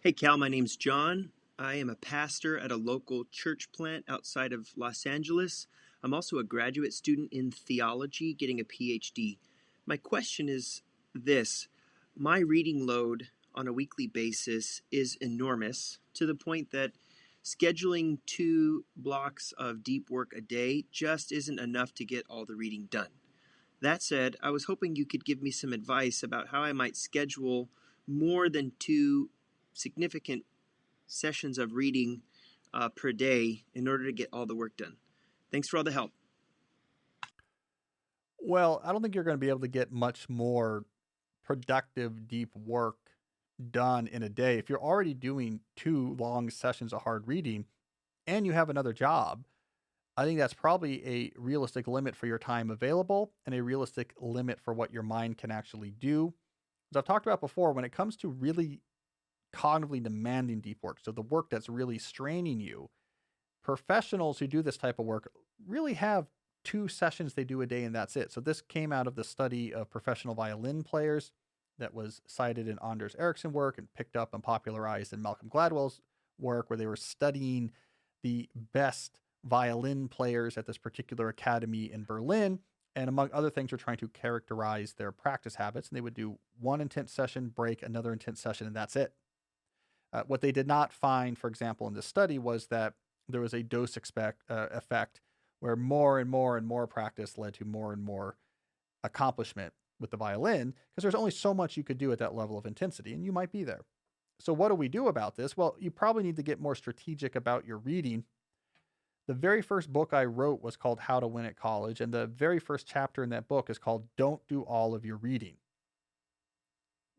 Hey, Cal, my name's John. I am a pastor at a local church plant outside of Los Angeles. I'm also a graduate student in theology, getting a PhD. My question is this: my reading load on a weekly basis is enormous, to the point that scheduling 2 blocks of deep work a day just isn't enough to get all the reading done. That said, I was hoping you could give me some advice about how I might schedule more than 2 significant sessions of reading per day in order to get all the work done. Thanks for all the help. Well, I don't think you're going to be able to get much more productive, deep work done in a day. If you're already doing 2 long sessions of hard reading and you have another job, I think that's probably a realistic limit for your time available and a realistic limit for what your mind can actually do. As I've talked about before, when it comes to really cognitively demanding deep work, so the work that's really straining you, professionals who do this type of work really have 2 sessions they do a day and that's it. So this came out of the study of professional violin players that was cited in Anders Ericsson work and picked up and popularized in MalcomGladwell's work, where they were studying the best violin players at this particular academy in Berlin. And among other things, are trying to characterize their practice habits. And they would do one intense session, break another intense session, and that's it. What they did not find, for example, in this study was that there was a effect where more and more and more practice led to more and more accomplishment with the violin, because there's only so much you could do at that level of intensity, and you might be there. So, what do we do about this? Well, you probably need to get more strategic about your reading. The very first book I wrote was called How to Win at College, and the very first chapter in that book is called Don't Do All of Your Reading.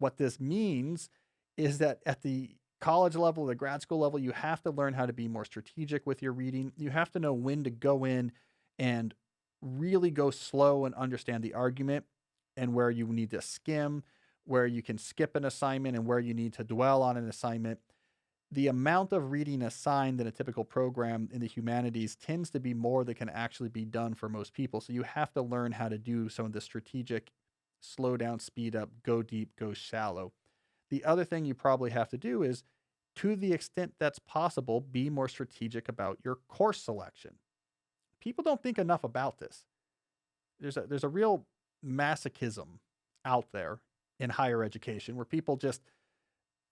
What this means is that at the college level, the grad school level, you have to learn how to be more strategic with your reading. You have to know when to go in and really go slow and understand the argument, and where you need to skim, where you can skip an assignment, and where you need to dwell on an assignment. The amount of reading assigned in a typical program in the humanities tends to be more than can actually be done for most people. So you have to learn how to do some of the strategic slow down, speed up, go deep, go shallow. The other thing you probably have to do is, to the extent that's possible, be more strategic about your course selection. People don't think enough about this. There's a real masochism out there in higher education where people just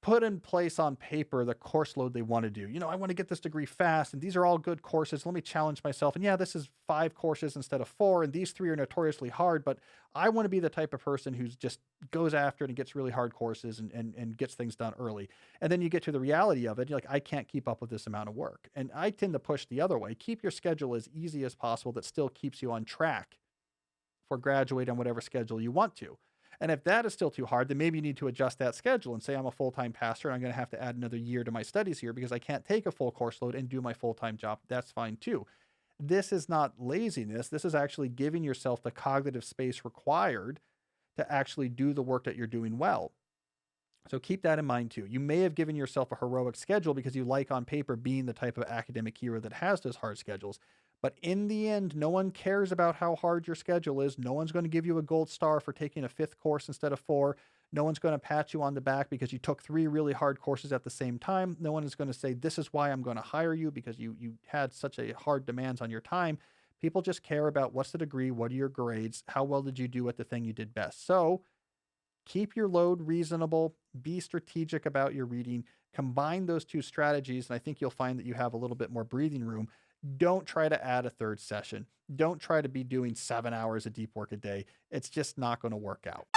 put in place on paper the course load they want to do. I want to get this degree fast, and these are all good courses. Let me challenge myself. And yeah, this is 5 courses instead of 4, and these 3 are notoriously hard, but I want to be the type of person who's just goes after it and gets really hard courses and gets things done early. And then you get to the reality of it. You're like, I can't keep up with this amount of work. And I tend to push the other way. Keep your schedule as easy as possible that still keeps you on track for graduate on whatever schedule you want to. And if that is still too hard, then maybe you need to adjust that schedule and say, I'm a full-time pastor and I'm going to have to add another year to my studies here because I can't take a full course load and do my full-time job. That's fine too. This is not laziness. This is actually giving yourself the cognitive space required to actually do the work that you're doing well. So keep that in mind too. You may have given yourself a heroic schedule because you like on paper being the type of academic hero that has those hard schedules. But in the end, no one cares about how hard your schedule is. No one's going to give you a gold star for taking a 5th course instead of 4. No one's going to pat you on the back because you took 3 really hard courses at the same time. No one is going to say, this is why I'm going to hire you because you had such a hard demands on your time. People just care about what's the degree, what are your grades, how well did you do at the thing you did best. So keep your load reasonable, be strategic about your reading, combine those 2 strategies, and I think you'll find that you have a little bit more breathing room. Don't try to add a 3rd session. Don't try to be doing 7 hours of deep work a day. It's just not going to work out.